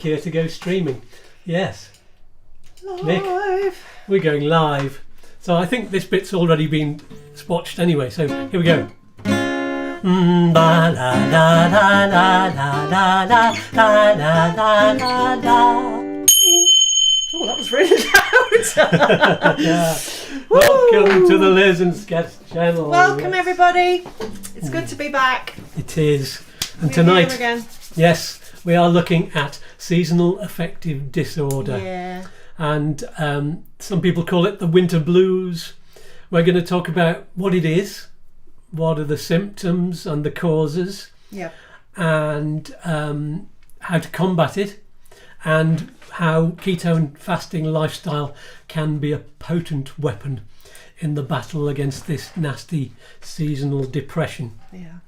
Here to go streaming. Yes. Live. Nick, we're going live. So I think this bit's already been spotched anyway. So here we go. Oh, that was really loud. Yeah. Welcome to the Liz and Skatz channel. Welcome everybody. It's good to be back. It is. And We're tonight, here again. yes, we are looking at seasonal affective disorder. Yeah. And some people call it the winter blues. We're going to talk about what it is, what are the symptoms and the causes, Yeah. and how to combat it, and how keto fasting lifestyle can be a potent weapon in the battle against this nasty seasonal depression. Yeah.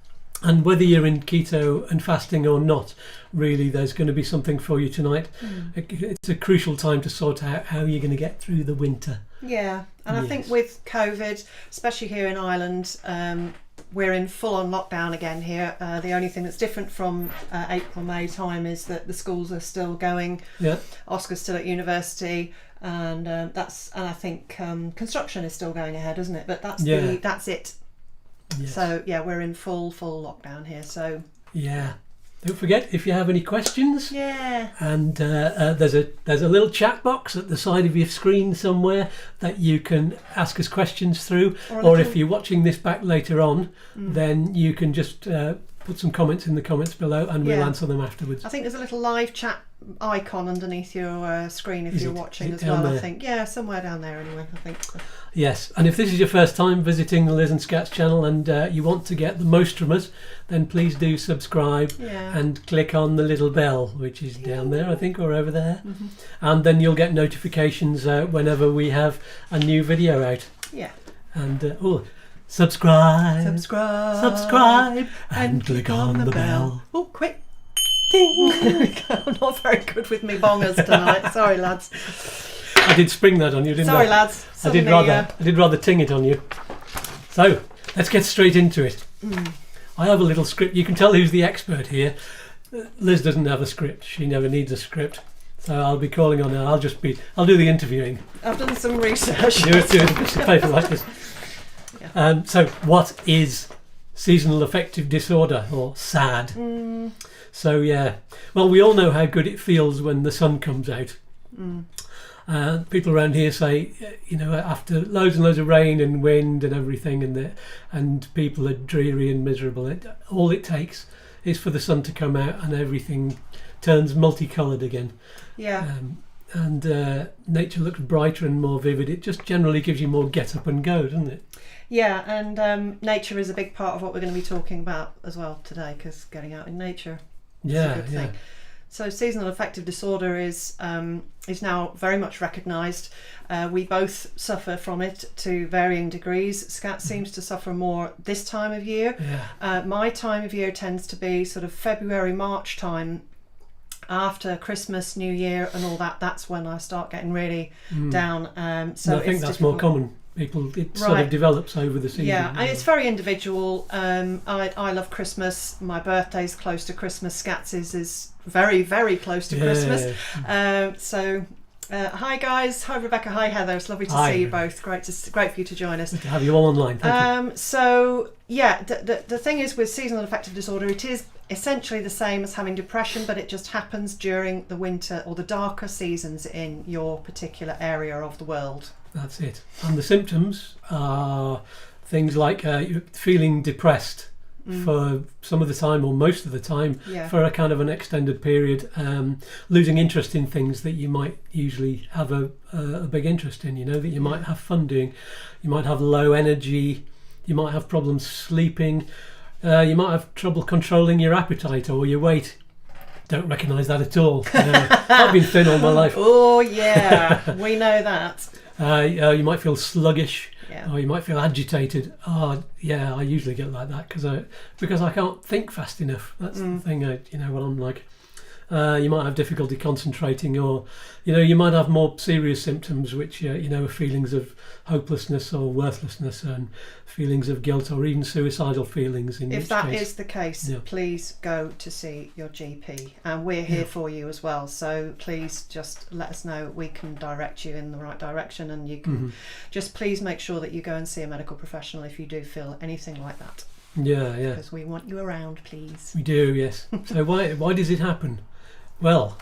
And whether you're in keto and fasting or not, really, there's going to be something for you tonight. It's a crucial time to sort out how you're going to get through the winter. Yeah. And Yes. I think with COVID, especially here in Ireland, we're in full-on lockdown again here. The only thing that's different from April, May time is that the schools are still going. Yeah. Oscar's still at university, and I think construction is still going ahead, isn't it? But that's it. Yes. So yeah, we're in full lockdown here. So Yeah. Don't forget, if you have any questions, yeah, and there's a little chat box at the side of your screen somewhere that you can ask us questions through, or if you're watching this back later on, then you can just put some comments in the comments below, and we'll answer them afterwards. I think there's a little live chat icon underneath your screen if you're watching as down well. there? I think somewhere down there anyway. I think. Yes, and if this is your first time visiting the Liz and Skatz channel and you want to get the most from us, then please do subscribe and click on the little bell, which is down there, I think, or over there. And then you'll get notifications whenever we have a new video out. Yeah. And subscribe, and click on the bell. Oh, quick. Ding. I'm not very good with me bongers tonight. Sorry, lads. I did spring that on you, didn't I? Sorry, lads. I did rather ting it on you. So let's get straight into it. I have a little script. You can tell who's the expert here. Liz doesn't have a script. She never needs a script. So I'll be calling on her. I'll do the interviewing. I've done some research. Do it a piece of paper like this. Yeah. So what is seasonal affective disorder, or SAD? So yeah, well, we all know how good it feels when the sun comes out. People around here say, after loads and loads of rain and wind and everything, and people are dreary and miserable, all it takes is for the sun to come out and everything turns multicoloured again. Yeah. And nature looks brighter and more vivid. It just generally gives you more get up and go, doesn't it? Yeah, and nature is a big part of what we're going to be talking about as well today, because getting out in nature is a good thing. So seasonal affective disorder is now very much recognised. We both suffer from it to varying degrees. Skatz seems to suffer more this time of year. Yeah. My time of year tends to be sort of February, March time, after Christmas, New Year and all that. That's when I start getting really down. So I think that's more common. It sort of develops over the season. Yeah, and it's very individual. I love Christmas. My birthday's close to Christmas. Skatz's is very, very close to Christmas. Hi guys, hi Rebecca, hi Heather. It's lovely to see you both. Great for you to join us. Good to have you all online. Thank you. So yeah, the thing is with seasonal affective disorder, it is essentially the same as having depression, but it just happens during the winter or the darker seasons in your particular area of the world. That's it. And the symptoms are things like you're feeling depressed for some of the time or most of the time for a kind of an extended period, losing interest in things that you might usually have a big interest in, that you might have fun doing. You might have low energy, you might have problems sleeping, you might have trouble controlling your appetite or your weight. Don't recognise that at all. I've been thin all my life. Oh yeah, we know that. You might feel sluggish, Yeah. or you might feel agitated. Oh, yeah, I usually get like that because I can't think fast enough. That's the thing. What I'm like. You might have difficulty concentrating, or you might have more serious symptoms, which are feelings of hopelessness or worthlessness, and feelings of guilt, or even suicidal feelings. If that is the case, please go to see your GP, and we're here for you as well. So please just let us know. We can direct you in the right direction, and you can just please make sure that you go and see a medical professional if you do feel anything like that. Yeah. Because we want you around, please. We do, yes. So why does it happen? Well,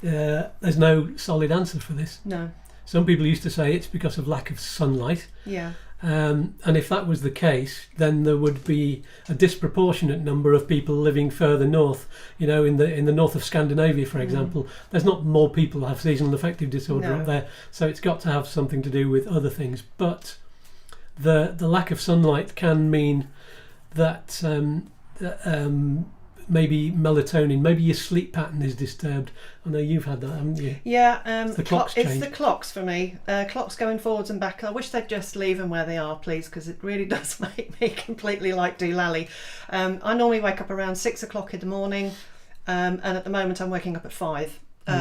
there's no solid answer for this. No. Some people used to say it's because of lack of sunlight. Yeah. And if that was the case, then there would be a disproportionate number of people living further north. In the north of Scandinavia, for example, there's not more people who have seasonal affective disorder up there. So it's got to have something to do with other things. But the lack of sunlight can mean that maybe melatonin, maybe your sleep pattern is disturbed. I know you've had that, haven't you? Yeah, the clocks change. It's the clocks for me. Clocks going forwards and back. I wish they'd just leave them where they are, please, because it really does make me completely like doolally. I normally wake up around 6 o'clock in the morning, and at the moment I'm waking up at 5.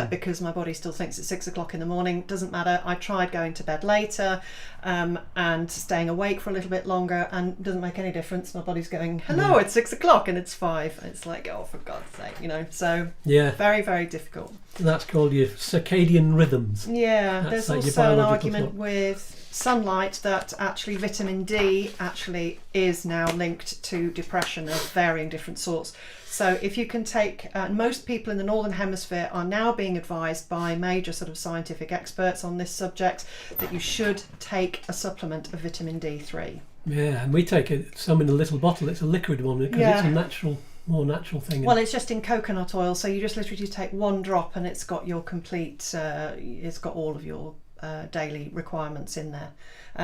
Because my body still thinks it's 6 o'clock in the morning. Doesn't matter. I tried going to bed later and staying awake for a little bit longer, and it doesn't make any difference. My body's going, hello, it's 6 o'clock and it's 5. It's like, oh, for God's sake, So very, very difficult. That's called your circadian rhythms. Yeah, there's also an argument with sunlight that actually vitamin D actually is now linked to depression of varying different sorts. So if you can take, most people in the Northern Hemisphere are now being advised by major sort of scientific experts on this subject that you should take a supplement of vitamin D3. Yeah, and we take some in a little bottle. It's a liquid one because it's a more natural thing. Well, it's just in coconut oil, so you just literally take one drop and it's got your complete, it's got all of your daily requirements in there.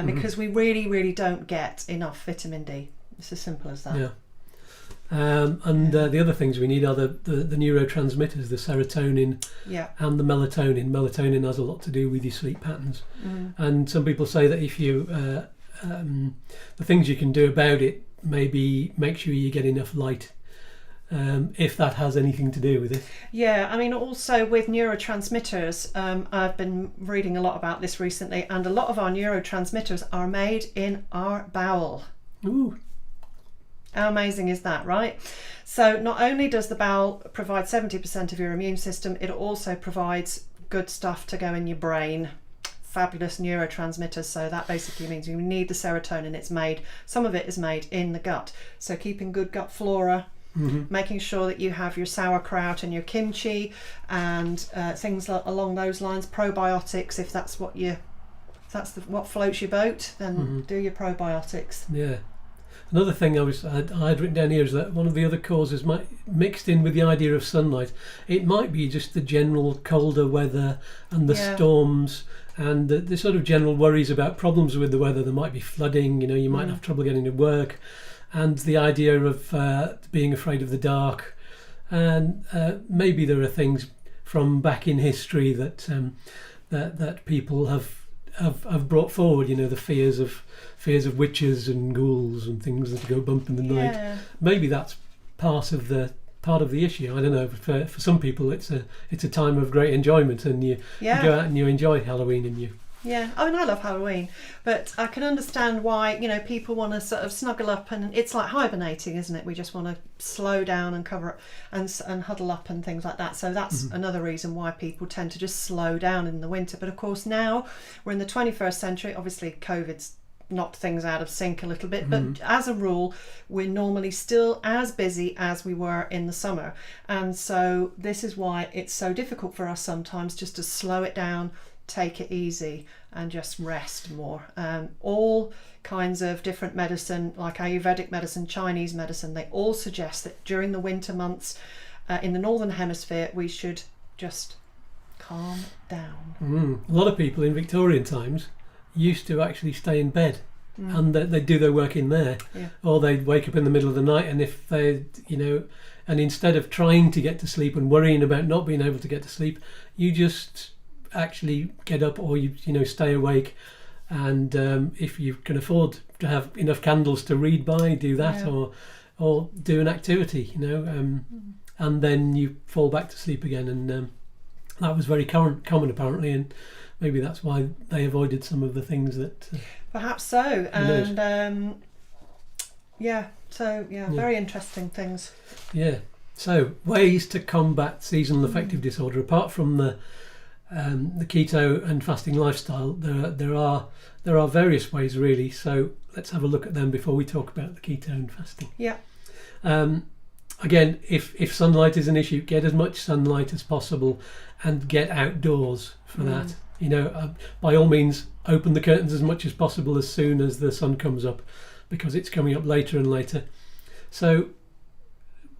Because we really, really don't get enough vitamin D. It's as simple as that. Yeah. The other things we need are the neurotransmitters, the serotonin and the melatonin. Melatonin has a lot to do with your sleep patterns. And some people say that if you the things you can do about it, maybe make sure you get enough light, if that has anything to do with it. Yeah, I mean, also with neurotransmitters, I've been reading a lot about this recently, and a lot of our neurotransmitters are made in our bowel. Ooh. How amazing is that, right? So not only does the bowel provide 70% of your immune system, it also provides good stuff to go in your brain. Fabulous neurotransmitters. So that basically means you need the serotonin. Some of it is made in the gut. So keeping good gut flora, making sure that you have your sauerkraut and your kimchi and things along those lines. Probiotics, if that's what what floats your boat, then do your probiotics. Yeah. Another thing I had written down here is that one of the other causes mixed in with the idea of sunlight. It might be just the general colder weather and the storms and the sort of general worries about problems with the weather. There might be flooding, you might have trouble getting to work, and the idea of being afraid of the dark. And maybe there are things from back in history that people have brought forward, the fears of witches and ghouls and things that go bump in the night. Maybe that's part of the issue. I don't know. For some people, it's a time of great enjoyment, and you go out and you enjoy Halloween, and you. Yeah, I mean, I love Halloween, but I can understand why people want to sort of snuggle up, and it's like hibernating, isn't it? We just want to slow down and cover up and huddle up and things like that. So that's another reason why people tend to just slow down in the winter. But of course, now we're in the 21st century. Obviously, COVID's knocked things out of sync a little bit, but as a rule, we're normally still as busy as we were in the summer, and so this is why it's so difficult for us sometimes just to slow it down, take it easy, and just rest more. All kinds of different medicine, like Ayurvedic medicine, Chinese medicine, they all suggest that during the winter months in the Northern Hemisphere we should just calm down. A lot of people in Victorian times used to actually stay in bed and they'd do their work in there, or they'd wake up in the middle of the night, and if they and instead of trying to get to sleep and worrying about not being able to get to sleep, you just actually get up, or you stay awake, and if you can afford to have enough candles to read by, do that, or do an activity, and then you fall back to sleep again. And that was very common apparently, and maybe that's why they avoided some of the things that. Perhaps so, and very interesting things. Yeah. So ways to combat seasonal affective disorder, apart from the keto and fasting lifestyle, there are various ways really. So let's have a look at them before we talk about the keto and fasting. Yeah. Again, if sunlight is an issue, get as much sunlight as possible, and get outdoors for that. By all means, open the curtains as much as possible as soon as the sun comes up, because it's coming up later and later. So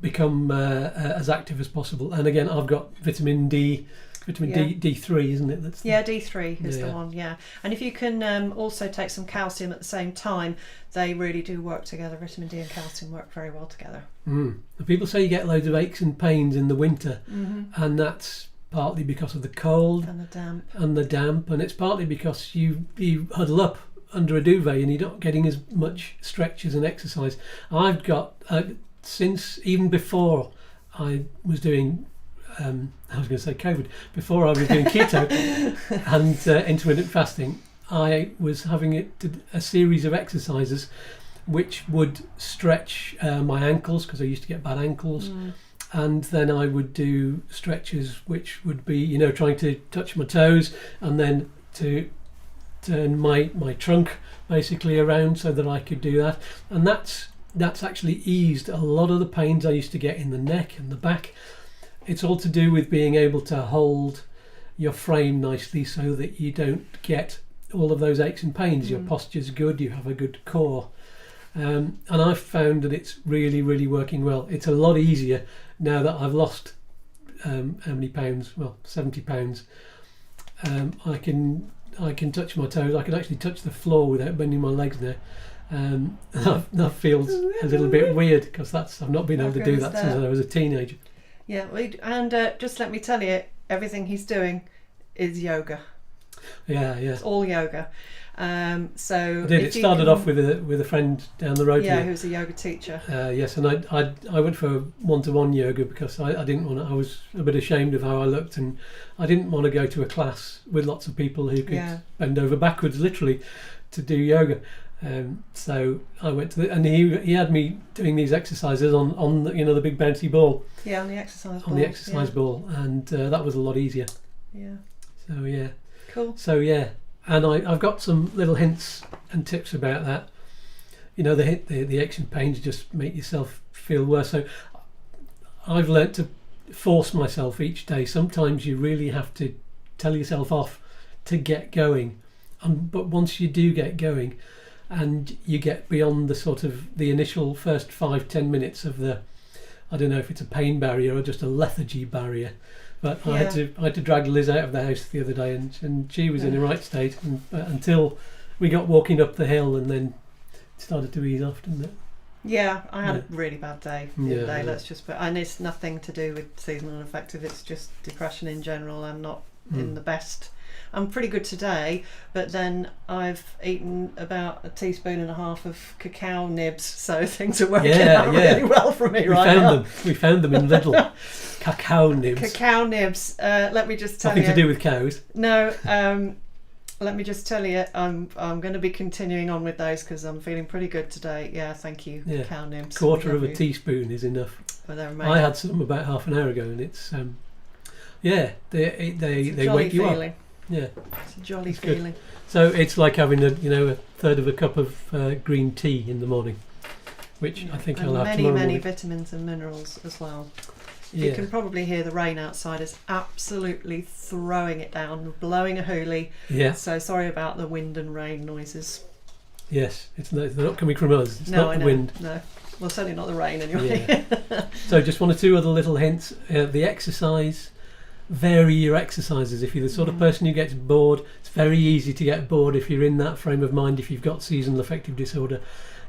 become as active as possible. And again, I've got vitamin D3, isn't it? D3 is the one. Yeah, and if you can also take some calcium at the same time, they really do work together. Vitamin D and calcium work very well together. People say you get loads of aches and pains in the winter, and that's partly because of the cold and the damp, and it's partly because you huddle up under a duvet and you're not getting as much stretches and exercise. I've got since even before I was doing I was going to say COVID, before I was doing keto and intermittent fasting, I was having a series of exercises which would stretch my ankles, because I used to get bad ankles, and then I would do stretches which would be trying to touch my toes, and then to turn my trunk basically around so that I could do that. And that's actually eased a lot of the pains I used to get in the neck and the back. It's all to do with being able to hold your frame nicely so that you don't get all of those aches and pains. Your posture's good, you have a good core. And I've found that it's really, really working well. It's a lot easier now that I've lost how many pounds? Well, 70 pounds. I can touch my toes. I can actually touch the floor without bending my legs now. That feels a little bit weird, because I've not been able to do that since I was a teenager. Yeah, and just let me tell you, everything he's doing is yoga. Yeah. It's all yoga. So I did. It started off with a friend down the road. Yeah, who's a yoga teacher. Yes, and I went for one-to-one yoga because I didn't want to. I was a bit ashamed of how I looked, and I didn't want to go to a class with lots of people who could bend over backwards, literally, to do yoga. So I went to and he had me doing these exercises on the big bouncy ball. Yeah, on the exercise ball. On the exercise ball, and that was a lot easier. Yeah. So yeah. Cool. So yeah, and I've got some little hints and tips about that. The aches and pains just make yourself feel worse. So I've learnt to force myself each day. Sometimes you really have to tell yourself off to get going, but once you do get going, and you get beyond the sort of the initial first 5-10 minutes of I don't know if it's a pain barrier or just a lethargy barrier, but I had to drag Liz out of the house the other day, and she was in the right state until we got walking up the hill, and then it started to ease off, didn't it? Yeah, I had a really bad day the other day. And it's nothing to do with seasonal affective. It's just depression in general. I'm not in the best. I'm pretty good today, but then I've eaten about 1.5 teaspoons of cacao nibs, so things are working out really well for me now. We found them in Lidl. Cacao nibs. Cacao nibs. Let me just tell you. Nothing to do with cows. No. Let me just tell you, I'm going to be continuing on with those because I'm feeling pretty good today. Yeah, thank you. Yeah. Cacao nibs. Quarter of a teaspoon is enough. Well, I had some about half an hour ago, and it's they wake you up. Yeah, it's a jolly feeling. Good. So it's like having a third of a cup of green tea in the morning, which I think I'll have tomorrow morning. Many vitamins and minerals as well. You can probably hear the rain outside is absolutely throwing it down, blowing a hoolie. Yeah. So sorry about the wind and rain noises. Yes, they're not coming from us. It's not the wind. No, well, certainly not the rain anyway. Yeah. So just one or two other little hints. The exercise. Vary your exercises. If you're the sort of person who gets bored, it's very easy to get bored if you're in that frame of mind. If you've got seasonal affective disorder,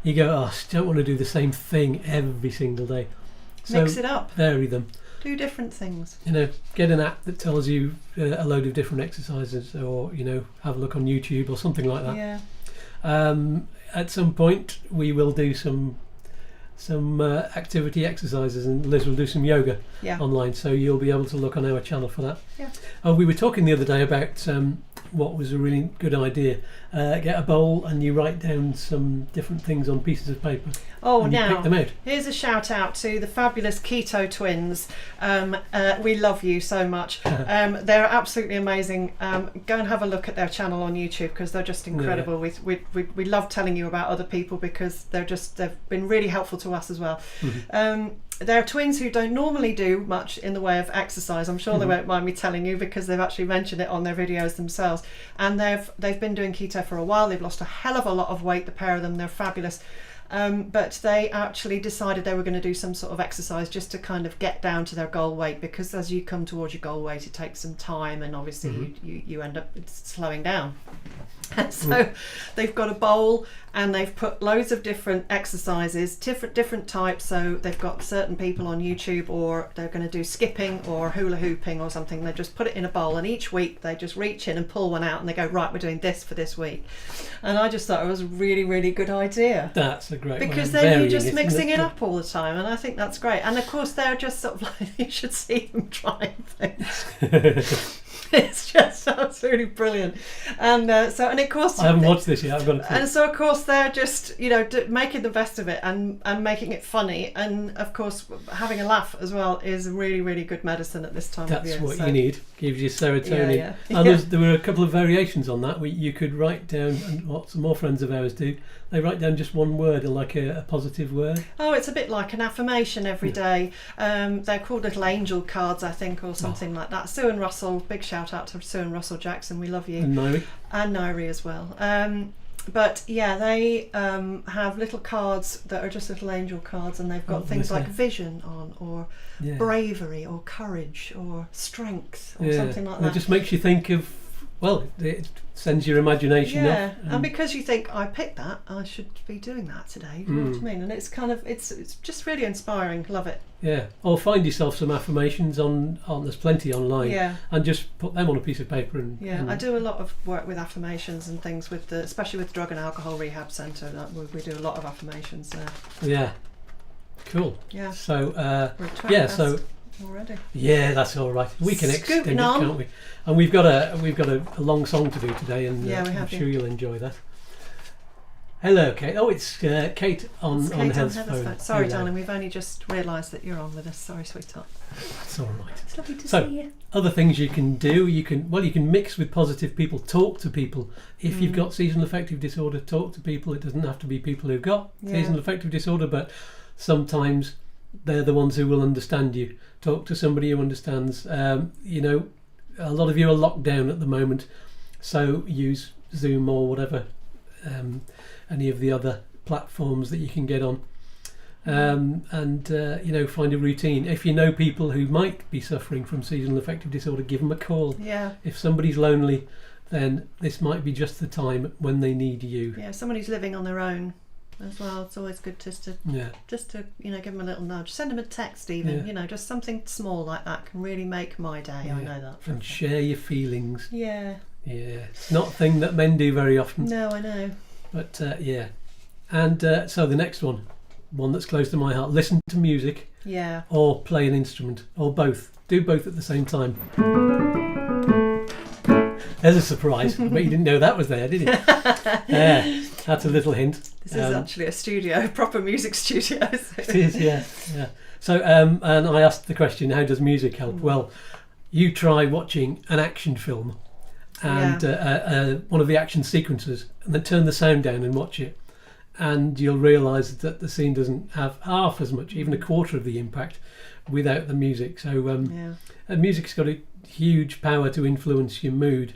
you go, I don't want to do the same thing every single day. So mix it up. Vary them. Do different things. Get an app that tells you a load of different exercises, or have a look on YouTube or something like that. Yeah. At some point, we will do some some activity exercises, and Liz will do some yoga online, so you'll be able to look on our channel for that. We were talking the other day about what was a really good idea. Get a bowl and you write down some different things on pieces of paper. And you pick them out. Here's a shout out to the fabulous Keto twins. We love you so much. They're absolutely amazing. Go and have a look at their channel on YouTube, because they're just incredible. We love telling you about other people, because they've been really helpful to us as well. They're twins who don't normally do much in the way of exercise. I'm sure they won't mind me telling you, because they've actually mentioned it on their videos themselves. And they've been doing keto for a while. They've lost a hell of a lot of weight, the pair of them. They're fabulous. But they actually decided they were going to do some sort of exercise just to kind of get down to their goal weight, because as you come towards your goal weight, it takes some time, and obviously you end up slowing down. And so they've got a bowl, and they've put loads of different exercises, different types. So they've got certain people on YouTube, or they're going to do skipping or hula hooping or something. They just put it in a bowl, and each week they just reach in and pull one out, and they go, right, we're doing this for this week. And I just thought it was a really, really good idea. That's a great because then you're just mixing it up all the time, and I think that's great. And of course they're just sort of like, you should see them trying things. It's just absolutely brilliant. And of course I haven't watched this yet. I've got to. And so of course they're just making the best of it and making it funny, and of course having a laugh as well is really, really good medicine at this time of year. That's what you need. Gives you serotonin. There were a couple of variations on that. You could write down, and what some more friends of ours do, they write down just one word, like a positive word. Oh, it's a bit like an affirmation every day. They're called little angel cards, I think, or something like that. Sue and Russell, big shout out to Sue and Russell Jackson, we love you. And Nairi. And Nairi as well. But yeah, they have little cards that are just little angel cards, and they've got things like vision on, or bravery, or courage, or strength, or something like that. It just makes you think of, it sends your imagination off. And because you think, I picked that, I should be doing that today. You know what I mean? And it's kind of, it's just really inspiring. Love it. Yeah. Or find yourself some affirmations on there's plenty online. And just put them on a piece of paper and I do a lot of work with affirmations and things especially with drug and alcohol rehab centre. We do a lot of affirmations there. Yeah. Cool. Yeah. So so already. Yeah, that's all right. We can extend it, can't we? And we've got a long song to do today, and I'm sure you'll enjoy that. Hello, Kate. Oh, it's Kate on Heather's phone. Sorry, darling, we've only just realised that you're on with us. Sorry, sweetheart. That's all right. It's lovely to see you. Other things you can do, you can mix with positive people, talk to people. If you've got seasonal affective disorder, talk to people. It doesn't have to be people who've got seasonal affective disorder, but sometimes they're the ones who will understand you. Talk to somebody who understands. A lot of you are locked down at the moment, so use Zoom or whatever, any of the other platforms that you can get on, and find a routine. If you know people who might be suffering from seasonal affective disorder, give them a call. If somebody's lonely, then this might be just the time when they need you. Somebody who's living on their own as well, it's always good just to give them a little nudge, send them a text even, just something small like that can really make my day. I know that. And share your feelings. It's not a thing that men do very often. No, I know. But and so the next one that's close to my heart, listen to music or play an instrument, or both. Do both at the same time. There's a surprise. I bet you didn't know that was there, did you? That's a little hint. This is actually a studio, a proper music studio. It is, yeah. So, and I asked the question, how does music help? Well, you try watching an action film and one of the action sequences, and then turn the sound down and watch it, and you'll realise that the scene doesn't have half as much, even a quarter of the impact, without the music. So music's got a huge power to influence your mood,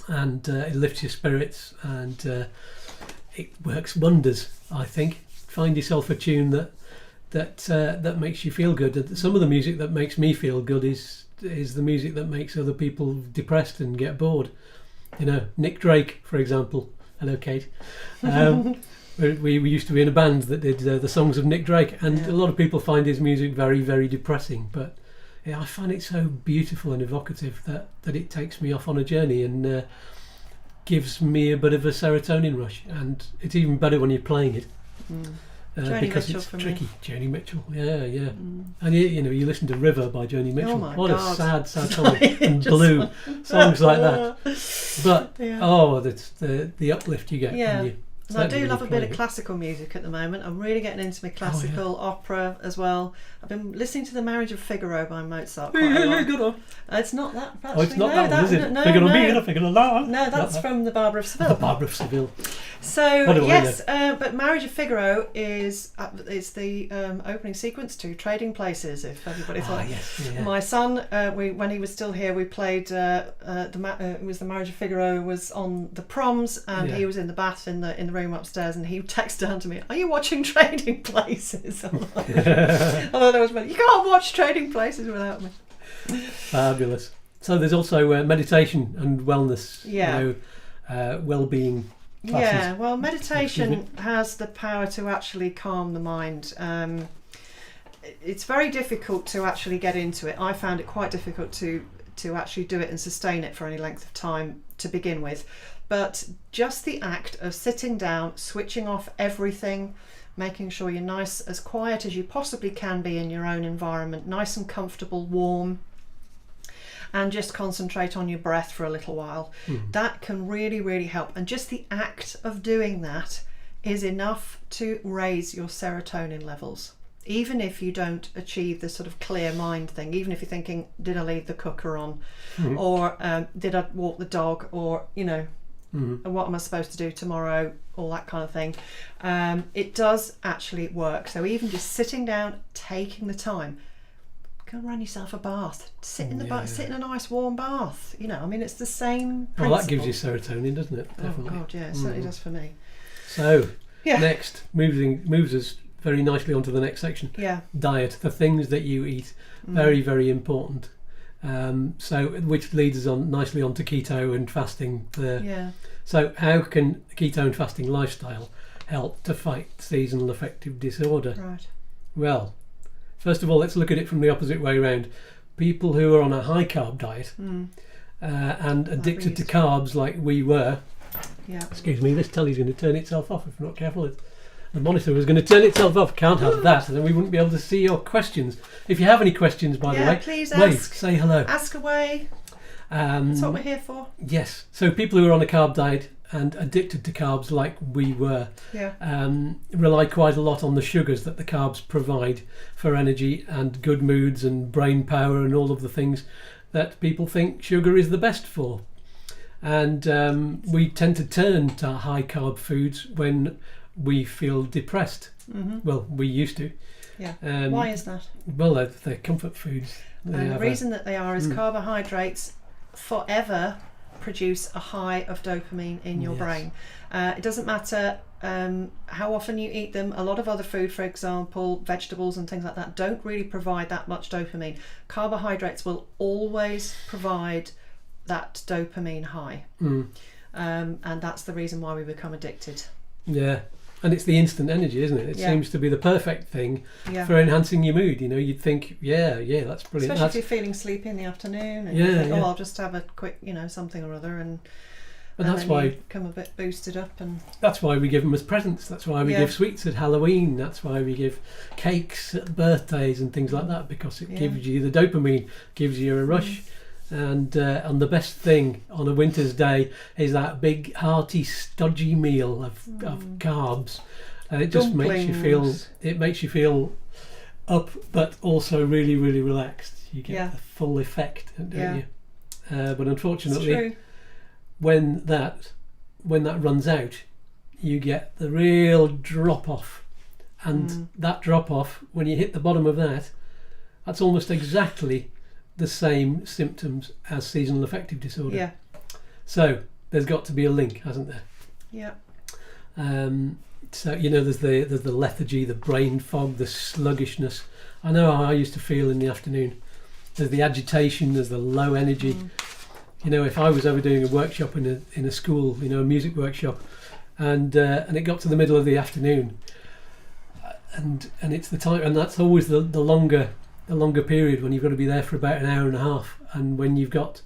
and it lifts your spirits, and it works wonders. I think find yourself a tune that makes you feel good. Some of the music that makes me feel good is the music that makes other people depressed and get bored. Nick Drake, for example. Hello, Kate. We used to be in a band that did the songs of Nick Drake, and a lot of people find his music very, very depressing, but I find it so beautiful and evocative that it takes me off on a journey and gives me a bit of a serotonin rush, and it's even better when you're playing it. because it's tricky. Joni Mitchell, yeah. And you listen to River by Joni Mitchell. What a sad song. And Blue, songs like that. But that's the uplift you get when you. And I do love a bit of classical music at the moment. I'm really getting into my classical opera as well. I've been listening to The Marriage of Figaro by Mozart quite a lot. It's not that. Actually, it's not that one, is it? Figaro. No, that's from The Barber of Seville. The Barber of Seville. So yes, but Marriage of Figaro is the opening sequence to Trading Places. If everybody thought. My son, when he was still here, we played. It was The Marriage of Figaro was on the proms, and he was in the bath in the room upstairs, and he texted down to me, "Are you watching Trading Places?" Although that was funny. You can't watch Trading Places without me. Fabulous. So there's also meditation and wellness. Well-being classes. Yeah, well, meditation has the power to actually calm the mind. It's very difficult to actually get into it. I found it quite difficult to actually do it and sustain it for any length of time to begin with. But just the act of sitting down, switching off everything, making sure you're nice, as quiet as you possibly can be in your own environment, nice and comfortable, warm, and just concentrate on your breath for a little while. That can really, really help. And just the act of doing that is enough to raise your serotonin levels. Even if you don't achieve the sort of clear mind thing, even if you're thinking, did I leave the cooker on? Or did I walk the dog? Or, what am I supposed to do tomorrow? All that kind of thing. It does actually work. So even just sitting down, taking the time, go and run yourself a bath. Sit in the bath. Sit in a nice warm bath. It's the same principle. Well, that gives you serotonin, doesn't it? Definitely. Oh God, yeah, it certainly does for me. So next, moves us very nicely onto the next section. Diet, the things that you eat, very, very important. Which leads us on nicely onto keto and fasting. So how can keto and fasting lifestyle help to fight seasonal affective disorder? Right. Well, first of all, let's look at it from the opposite way around. People who are on a high carb diet and addicted to carbs like we were. Excuse me, this telly's going to turn itself off if we're not careful. The monitor was going to turn itself off. Can't have that, and then we wouldn't be able to see your questions. If you have any questions, by the way, please ask. Say hello. Ask away. That's what we're here for. Yes. So people who are on a carb diet and addicted to carbs like we were rely quite a lot on the sugars that the carbs provide for energy and good moods and brain power and all of the things that people think sugar is the best for. And we tend to turn to high carb foods when we feel depressed. Well, we used to. Why is that? Well, they're comfort foods. And the reason that they are is carbohydrates forever produce a high of dopamine in your brain. It doesn't matter how often you eat them. A lot of other food, for example, vegetables and things like that, don't really provide that much dopamine. Carbohydrates will always provide that dopamine high. And that's the reason why we become addicted. Yeah. And it's the instant energy, isn't it? It seems to be the perfect thing for enhancing your mood. You'd think, that's brilliant. Especially if you're feeling sleepy in the afternoon and you think, I'll just have a quick, something or other, and that's why you come a bit boosted up. And that's why we give them as presents. That's why we give sweets at Halloween. That's why we give cakes at birthdays and things like that, because it gives you the dopamine, gives you a rush. And the best thing on a winter's day is that big hearty stodgy meal of carbs, and it just makes you feel up, but also really, really relaxed. You get the full effect, don't you? But unfortunately, when that runs out, you get the real drop off, and that drop off, when you hit the bottom of that's almost exactly the same symptoms as seasonal affective disorder. So there's got to be a link, hasn't there? So there's the lethargy, the brain fog, the sluggishness. I know how I used to feel in the afternoon. There's the agitation, there's the low energy. If I was ever doing a workshop in a school, a music workshop, and it got to the middle of the afternoon, and it's the time, and that's always the longer period, when you've got to be there for about an hour and a half, and when you've got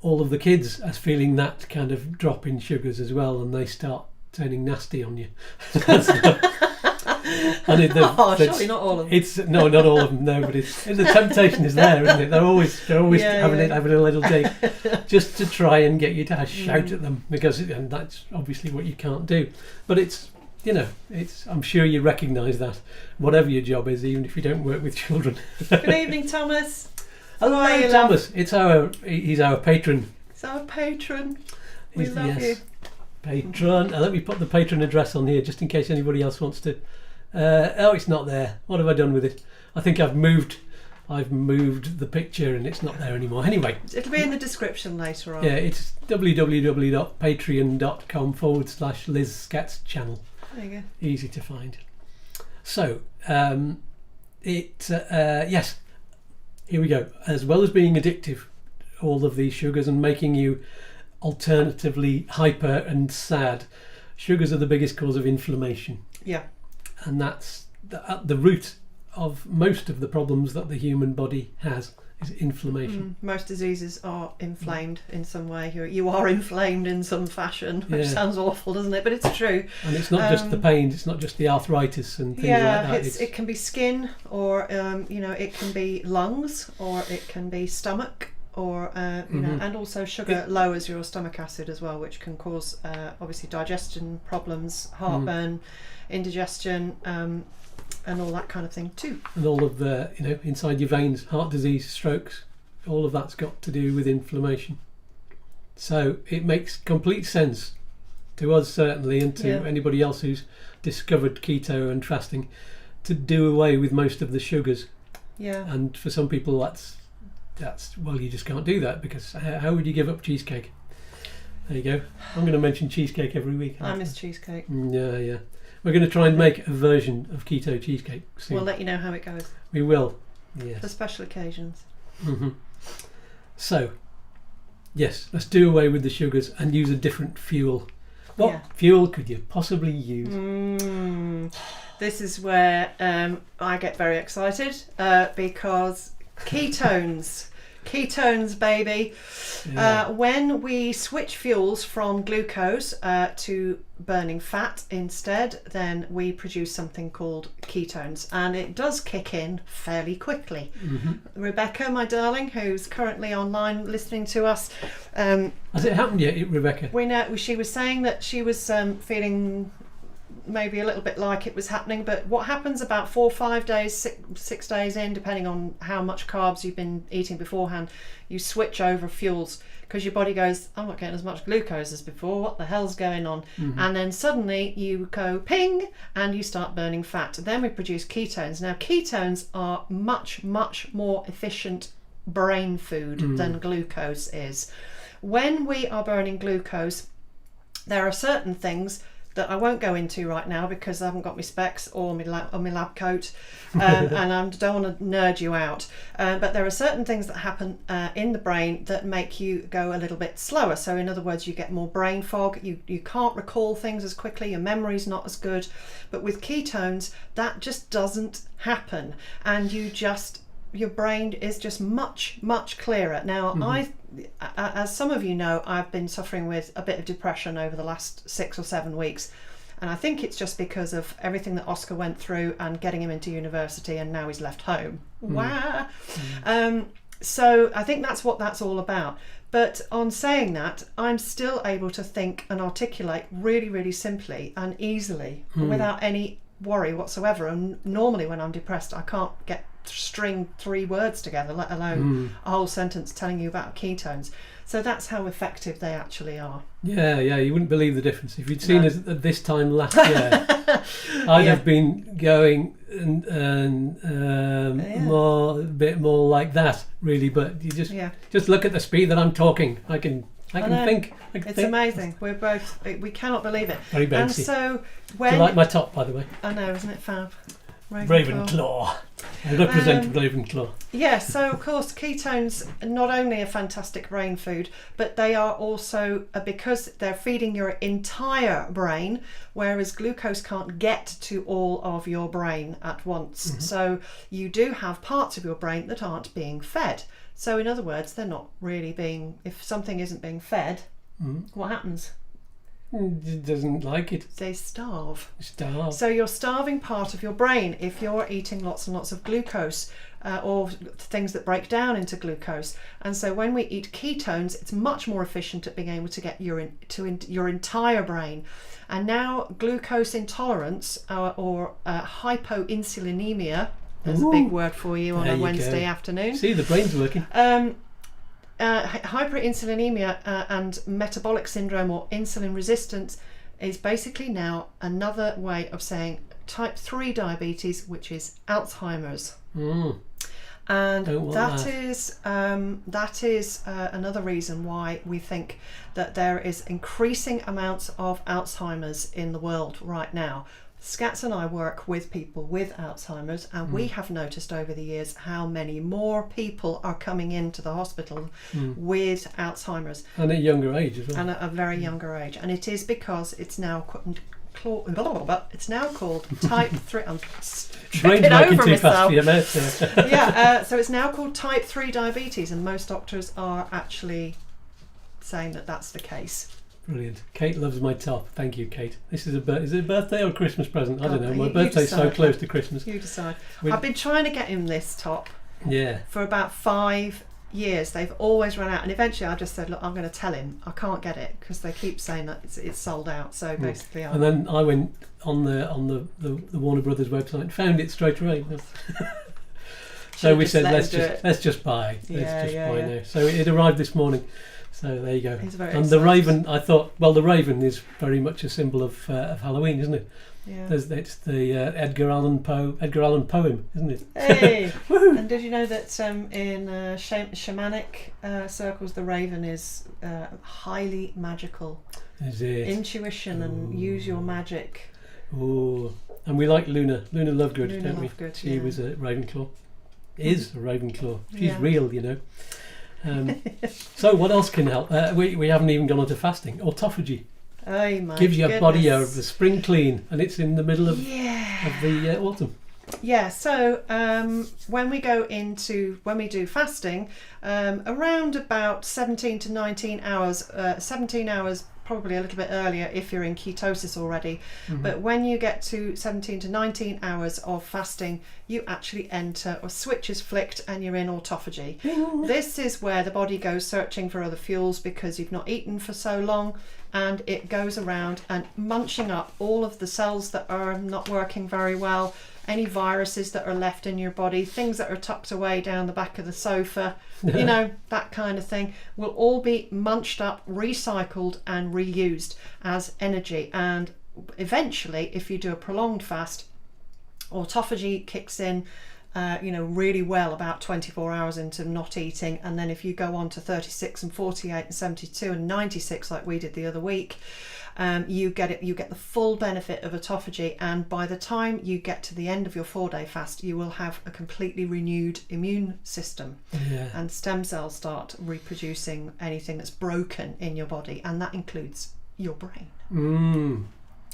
all of the kids as feeling that kind of drop in sugars as well, and they start turning nasty on you. Surely not all of them. It's no, not all of them. No, but the temptation is there, isn't it? They're always having a little dig, just to try and get you to shout at them, and that's obviously what you can't do. But I'm sure you recognise that, whatever your job is, even if you don't work with children. Good evening, Thomas. Hello, Thomas. He's our patron. He's our patron. We love you. Patron. Let me put the patron address on here just in case anybody else wants to. It's not there. What have I done with it? I think I've moved the picture and it's not there anymore. Anyway, it'll be in the description later on. Yeah, it's www.patreon.com/Liz Skatz channel. There you go. Easy to find. So, yes, here we go. As well as being addictive, all of these sugars, and making you alternatively hyper and sad, sugars are the biggest cause of inflammation. Yeah. And that's at the root of most of the problems that the human body has, is inflammation. Most diseases are inflamed in some way. You are inflamed in some fashion, which sounds awful, doesn't it? But it's true. And it's not just the pain, it's not just the arthritis and things like that. It can be skin, or it can be lungs, or it can be stomach, or and also sugar lowers your stomach acid as well, which can cause obviously digestion problems, heartburn, indigestion, and all that kind of thing too. And all of the inside your veins, heart disease, strokes, all of that's got to do with inflammation. So it makes complete sense to us, certainly, and to anybody else who's discovered keto and fasting, to do away with most of the sugars. Yeah. And for some people that's well, you just can't do that, because how would you give up cheesecake? There you go. I'm going to mention cheesecake every week. I miss cheesecake. Yeah. We're going to try and make a version of keto cheesecake soon. We'll let you know how it goes. We will. Yes. For special occasions. Mm-hmm. So, yes, let's do away with the sugars and use a different fuel. What fuel could you possibly use? This is where I get very excited because ketones. Ketones, baby. When we switch fuels from glucose to burning fat instead, then we produce something called ketones, and it does kick in fairly quickly. Rebecca, my darling, who's currently online listening to us, has it happened yet, Rebecca? We know she was saying that she was feeling maybe a little bit like it was happening, but what happens about 4 or 5 days, 6 days in, depending on how much carbs you've been eating beforehand, you switch over fuels, because your body goes, I'm not getting as much glucose as before, what the hell's going on? And then suddenly you go ping and you start burning fat. Then we produce ketones. Now ketones are much more efficient brain food than glucose is. When we are burning glucose, there are certain things that I won't go into right now because I haven't got my specs or my lab coat, and I don't want to nerd you out. But there are certain things that happen in the brain that make you go a little bit slower. So in other words, you get more brain fog. You can't recall things as quickly. Your memory's not as good. But with ketones, that just doesn't happen, and your brain is just much clearer. Now, as some of you know, I've been suffering with a bit of depression over the last 6 or 7 weeks, and I think it's just because of everything that Oscar went through and getting him into university, and now he's left home. Wow. So I think that's what that's all about. But on saying that, I'm still able to think and articulate really simply and easily without any worry whatsoever. And normally when I'm depressed, I can't string 3 words together, let alone a whole sentence telling you about ketones. So that's how effective they actually are. Yeah, you wouldn't believe the difference. If you'd seen us at this time last year, I'd have been going a bit more like that, really. But you just look at the speed that I'm talking. I can think. It's amazing. We cannot believe it. Very bouncy. And so do you like my top, by the way? I know, isn't it fab? Ravenclaw. I represent Ravenclaw. Yeah, so of course ketones are not only a fantastic brain food, but they are also, because they're feeding your entire brain, whereas glucose can't get to all of your brain at once. So you do have parts of your brain that aren't being fed. So in other words, they're not really being, if something isn't being fed, what happens? Doesn't like it. They starve. Starve. So you're starving part of your brain if you're eating lots and lots of glucose or things that break down into glucose. And so when we eat ketones, it's much more efficient at being able to get your entire brain. And now glucose intolerance or hypoinsulinemia, there's a big word for you on a Wednesday afternoon. See, the brain's working. Hyperinsulinemia and metabolic syndrome or insulin resistance is basically now another way of saying type 3 diabetes, which is Alzheimer's. And that is another reason why we think that there is increasing amounts of Alzheimer's in the world right now. Skatz and I work with people with Alzheimer's, and we have noticed over the years how many more people are coming into the hospital with Alzheimer's. And at a younger age as well. And at a very younger age. And it is because it's now called type 3. I'm tripping over myself. So it's now called type 3 diabetes, and most doctors are actually saying that that's the case. Brilliant. Kate loves my top. Thank you, Kate. This is is it a birthday or a Christmas present? I don't know. My birthday's so close to Christmas. You decide. I've been trying to get him this top for about 5 years. They've always run out, and eventually I just said, look, I'm going to tell him I can't get it because they keep saying that it's sold out. So basically and then I went on the Warner Brothers website and found it straight away. So we said let's just buy now. So it arrived this morning. So there you go. And the raven, I thought, well, the raven is very much a symbol of Halloween, isn't it? Yeah. It's the Edgar Allan Poe poem, isn't it? Hey! And did you know that in shamanic circles, the raven is highly magical? Is it? Intuition and use your magic. Oh, and we like Luna. Luna Lovegood, don't we? Lovegood, she was a Ravenclaw. Is a Ravenclaw. She's real, you know. So what else can help? We haven't even gone on to fasting. Autophagy gives your body a spring clean, and it's in the middle of the autumn. Yeah. So when we do fasting, around about 17 to 19 hours, 17 hours. Probably a little bit earlier if you're in ketosis already, but when you get to 17 to 19 hours of fasting, you actually enter, or switch is flicked, and you're in autophagy. This is where the body goes searching for other fuels because you've not eaten for so long, and it goes around and munching up all of the cells that are not working very well, any viruses that are left in your body, things that are tucked away down the back of the sofa, you know, that kind of thing, will all be munched up, recycled and reused as energy. And eventually, if you do a prolonged fast, autophagy kicks in really well about 24 hours into not eating, and then if you go on to 36 and 48 and 72 and 96 like we did the other week, you get the full benefit of autophagy, and by the time you get to the end of your 4-day fast, you will have a completely renewed immune system, and stem cells start reproducing anything that's broken in your body, and that includes your brain.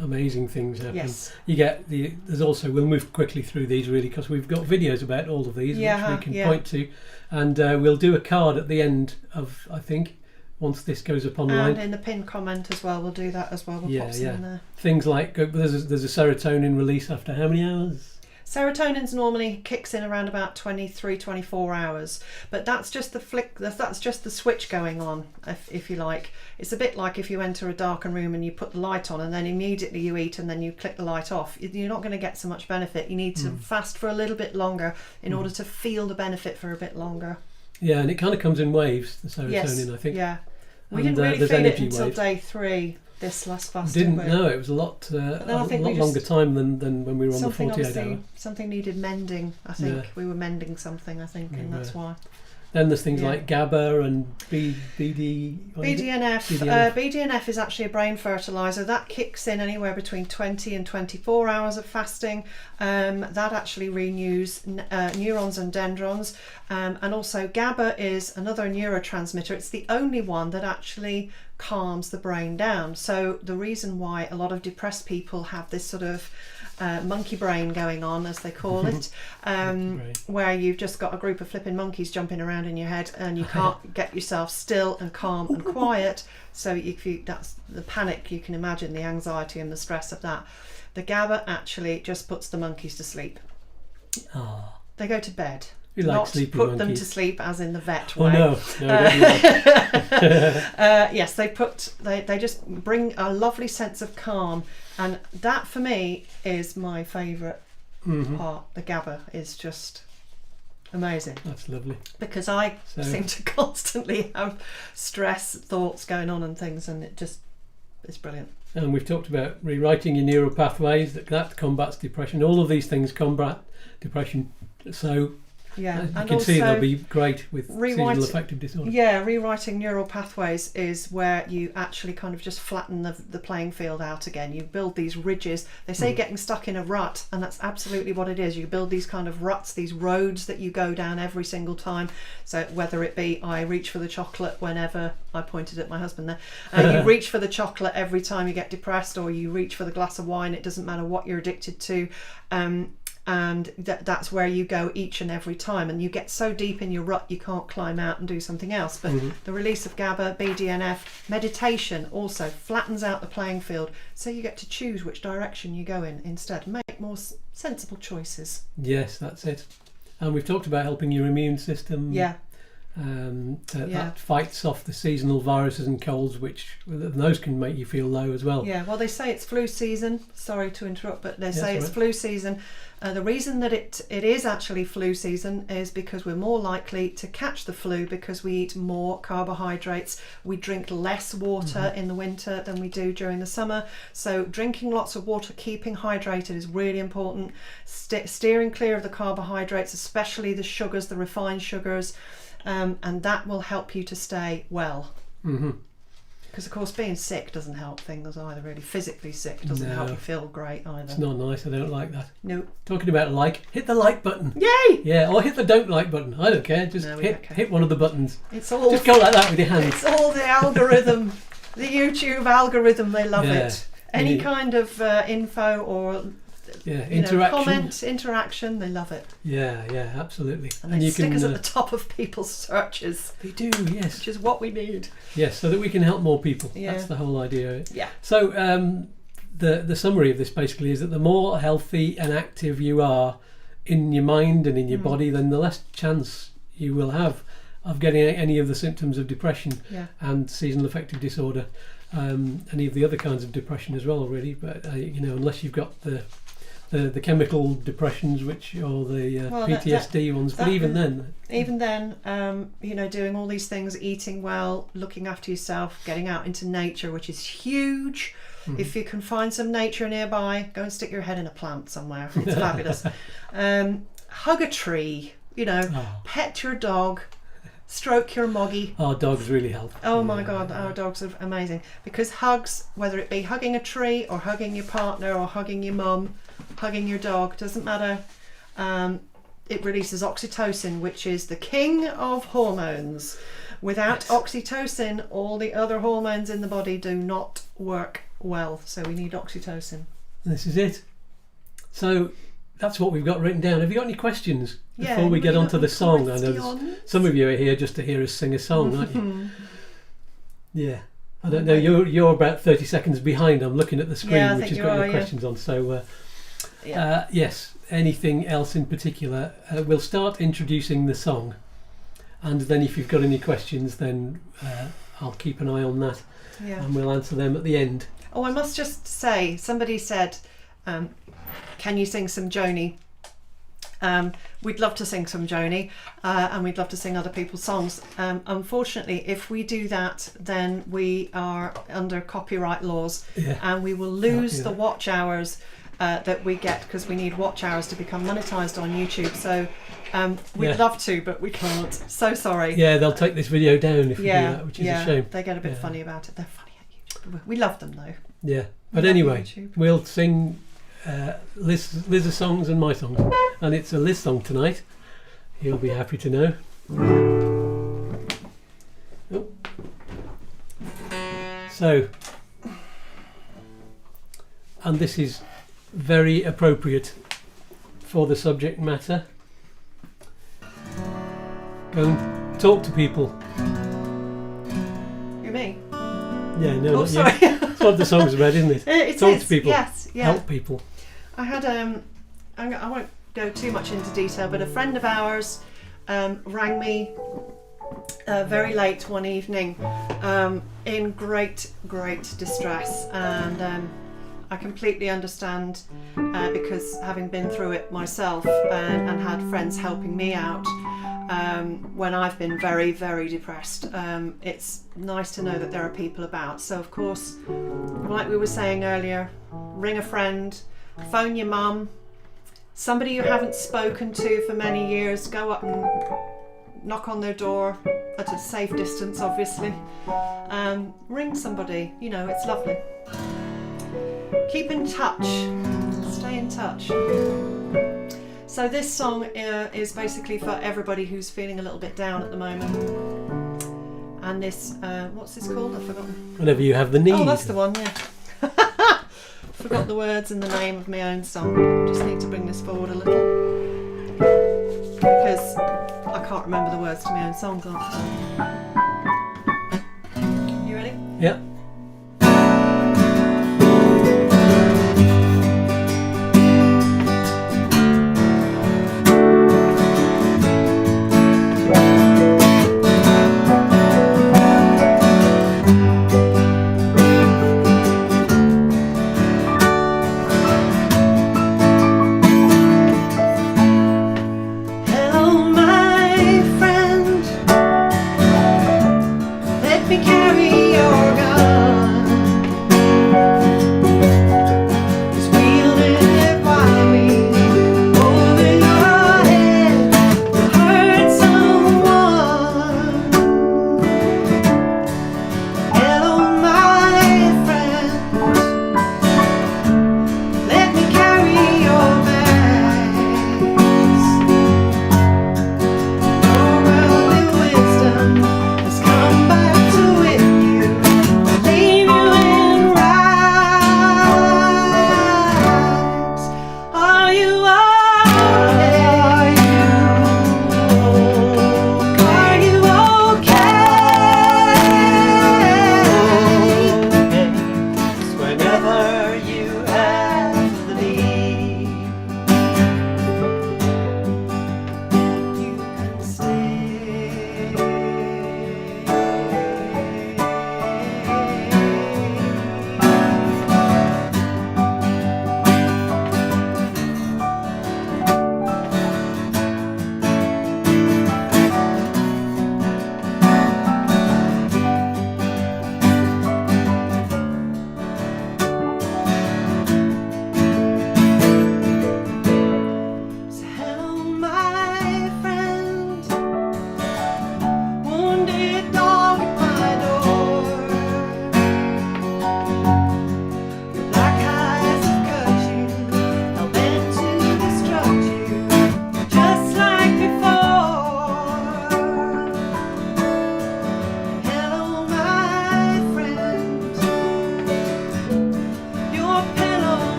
Amazing things happen. Yes. You get there's also, we'll move quickly through these really because we've got videos about all of these which we can point to, and we'll do a card at the end of, I think, once this goes up online. And in the pinned comment as well, we'll do that as well. We'll pop some in there. Things like, there's a serotonin release after how many hours? Serotonin's normally kicks in around about 23-24 hours, but that's just the that's just the switch going on, if you like. It's a bit like if you enter a darkened room and you put the light on and then immediately you eat and then you click the light off. You're not going to get so much benefit. You need to fast for a little bit longer in order to feel the benefit for a bit longer. Yeah, and it kind of comes in waves, the serotonin, I think. Yeah. We didn't really feel it until day 3. This last fast. It was a lot longer time than when we were on the 48 hour. Something needed mending, I think. We were mending something, I think, and that's why. Then there's things like GABA and BDNF. BDNF is actually a brain fertilizer that kicks in anywhere between 20 and 24 hours of fasting. That actually renews neurons and dendrons, and also GABA is another neurotransmitter. It's the only one that actually calms the brain down. So the reason why a lot of depressed people have this sort of monkey brain going on, as they call it, where you've just got a group of flipping monkeys jumping around in your head and you can't get yourself still and calm and quiet. So that's the panic, you can imagine the anxiety and the stress of that. The GABA actually just puts the monkeys to sleep. They go to bed. You like not sleepy put monkeys. them to sleep as in the vet way. No, yes, they just bring a lovely sense of calm, and that for me is my favourite part. The GABA is just amazing. That's lovely. Because I seem to constantly have stress thoughts going on and things, and it's brilliant. And we've talked about rewriting your neural pathways, that combats depression. All of these things combat depression. So yeah, you can see they'll be great with seasonal affective disorder. Yeah, rewriting neural pathways is where you actually kind of just flatten the playing field out again. You build these ridges. They say getting stuck in a rut, and that's absolutely what it is. You build these kind of ruts, these roads that you go down every single time. So whether it be I reach for the chocolate whenever, I pointed at my husband there, you reach for the chocolate every time you get depressed, or you reach for the glass of wine, it doesn't matter what you're addicted to. And that's where you go each and every time, and you get so deep in your rut you can't climb out and do something else. But the release of GABA, BDNF, meditation also flattens out the playing field, so you get to choose which direction you go in instead, make more sensible choices. Yes, that's it. And we've talked about helping your immune system. That fights off the seasonal viruses and colds, which those can make you feel low as well. Yeah, well, they say it's flu season. Sorry to interrupt, but they say it's flu season. The reason that it is actually flu season is because we're more likely to catch the flu because we eat more carbohydrates. We drink less water in the winter than we do during the summer. So drinking lots of water, keeping hydrated is really important. Steering clear of the carbohydrates, especially the sugars, the refined sugars. And that will help you to stay well. Because of course being sick doesn't help things either, really. Physically sick doesn't help you feel great either. It's not nice, I don't like that. No. Talking about hit the like button. Yay! Yeah, or hit the don't like button. I don't care, just hit one of the buttons. It's all just go like that with your hands. It's all the algorithm. The YouTube algorithm, they love it. Any kind of info or interaction, they love it. Yeah, absolutely. And they stick us at the top of people's searches. They do, yes. Which is what we need. Yes, so that we can help more people. Yeah. That's the whole idea. Yeah. So the summary of this basically is that the more healthy and active you are in your mind and in your body, then the less chance you will have of getting any of the symptoms of depression and seasonal affective disorder, any of the other kinds of depression as well, really. But unless you've got the chemical depressions, or the PTSD ones, but even then, doing all these things, eating well, looking after yourself, getting out into nature, which is huge. If you can find some nature nearby, go and stick your head in a plant somewhere. It's fabulous. Hug a tree, pet your dog, stroke your moggy. Our dogs really help. Oh my God, our dogs are amazing. Because hugs, whether it be hugging a tree or hugging your partner or hugging your mum, hugging your dog, doesn't matter. It releases oxytocin, which is the king of hormones. Without oxytocin, all the other hormones in the body do not work well. So we need oxytocin. This is it. So that's what we've got written down. Have you got any questions before we get on to the song? I know some of you are here just to hear us sing a song, aren't you? Yeah. I don't know. You're about 30 seconds behind. I'm looking at the screen, which has got your questions on. So yes. Anything else in particular? We'll start introducing the song, and then if you've got any questions, then I'll keep an eye on that, and we'll answer them at the end. Oh, I must just say, somebody said, can you sing some Joni? We'd love to sing some Joni, and we'd love to sing other people's songs. Unfortunately, if we do that, then we are under copyright laws, and we will lose the watch hours that we get, because we need watch hours to become monetized on YouTube. So we'd love to, but we can't. So sorry. Yeah, they'll take this video down if we do that, which is a shame. They get a bit funny about it. They're funny at YouTube. We love them though. Yeah, but anyway, we'll sing Liz's songs and my songs, and it's a Liz song tonight. He'll be happy to know. Oh. So, and this is very appropriate for the subject matter. Go and talk to people. You mean? Yeah, no, oh, not sorry. you. That's what the song's about, isn't it? It talk is. to people. Yes, yeah. Help people. I had I won't go too much into detail, but a friend of ours rang me very late one evening in great distress, and I completely understand because having been through it myself and had friends helping me out when I've been very depressed, it's nice to know that there are people about. So of course, like we were saying earlier, ring a friend, phone your mum, somebody you haven't spoken to for many years, go up and knock on their door at a safe distance, obviously. Ring somebody, you know, it's lovely. Keep in touch, stay in touch. So this song is basically for everybody who's feeling a little bit down at the moment. And this, what's this called? I've forgotten. Whenever you have the need. Oh, that's the one, yeah. Forgot the words and the name of my own song. Just need to bring this forward a little. Because I can't remember the words to my own songs half the time. You ready? Yeah. Has come back to with you.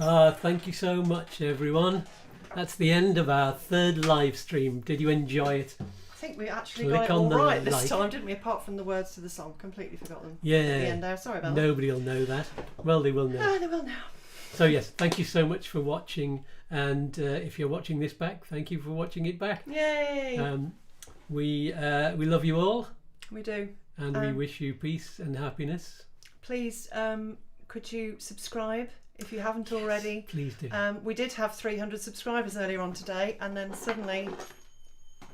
Thank you so much, everyone. That's the end of our third live stream. Did you enjoy it? I think we actually got it all right this time, didn't we? Apart from the words to the song, completely forgot them. Yeah. At the end there. Sorry about Nobody will know that. Well, they will know. They will now. So yes, thank you so much for watching, and if you're watching this back, thank you for watching it back. Yay! We love you all. We do. And we wish you peace and happiness. Please, could you subscribe if you haven't already? Please do. We did have 300 subscribers earlier on today, and then suddenly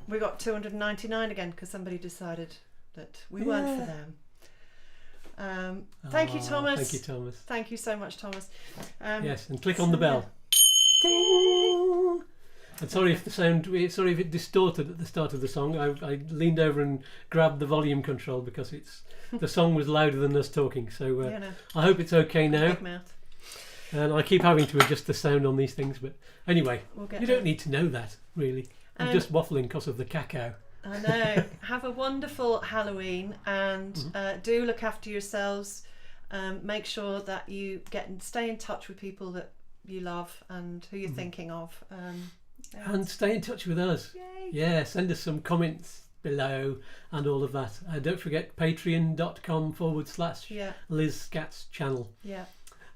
we got 299 again because somebody decided that we weren't for them. Thank you, Thomas. Thank you, Thomas. Thank you so much, Thomas. Yes, and click on the bell. Ding! And sorry if it distorted at the start of the song. I leaned over and grabbed the volume control because the song was louder than us talking. So I hope it's okay now. Big mouth. And I keep having to adjust the sound on these things, but anyway, you don't need to know that really. I'm just waffling because of the cacao. I know. Have a wonderful Halloween, and do look after yourselves. Make sure that you stay in touch with people that you love and who you're thinking of. And stay in touch with us. Yay. Yeah, send us some comments below and all of that. Don't forget patreon.com/Liz Skatz channel. Yeah.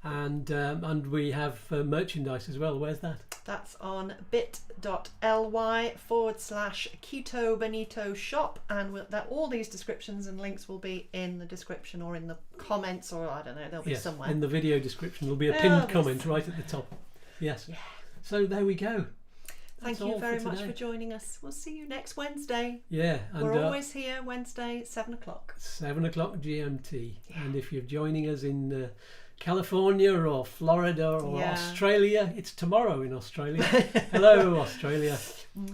And we have merchandise as well. Where's that? That's on bit.ly/Keto Benito shop, and all these descriptions and links will be in the description or in the comments, or I don't know, they'll be somewhere. In the video description there'll be a pinned comment right at the top. Yes. Yeah. So there we go. Thank you very much for joining us. We'll see you next Wednesday. Yeah. And we're always here Wednesday, 7 o'clock. 7 o'clock GMT. Yeah. And if you're joining us in California or Florida or Australia, it's tomorrow in Australia. Hello, Australia.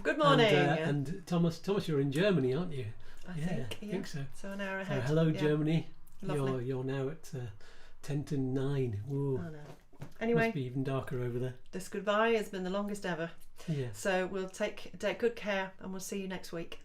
Good morning. And Thomas, you're in Germany, aren't you? I think so. So an hour ahead. Hello, Germany. Lovely. You're now at 10 to 9. Whoa. Oh, no. Anyway, must be even darker over there. This goodbye has been the longest ever. Yeah. So we'll take good care, and we'll see you next week.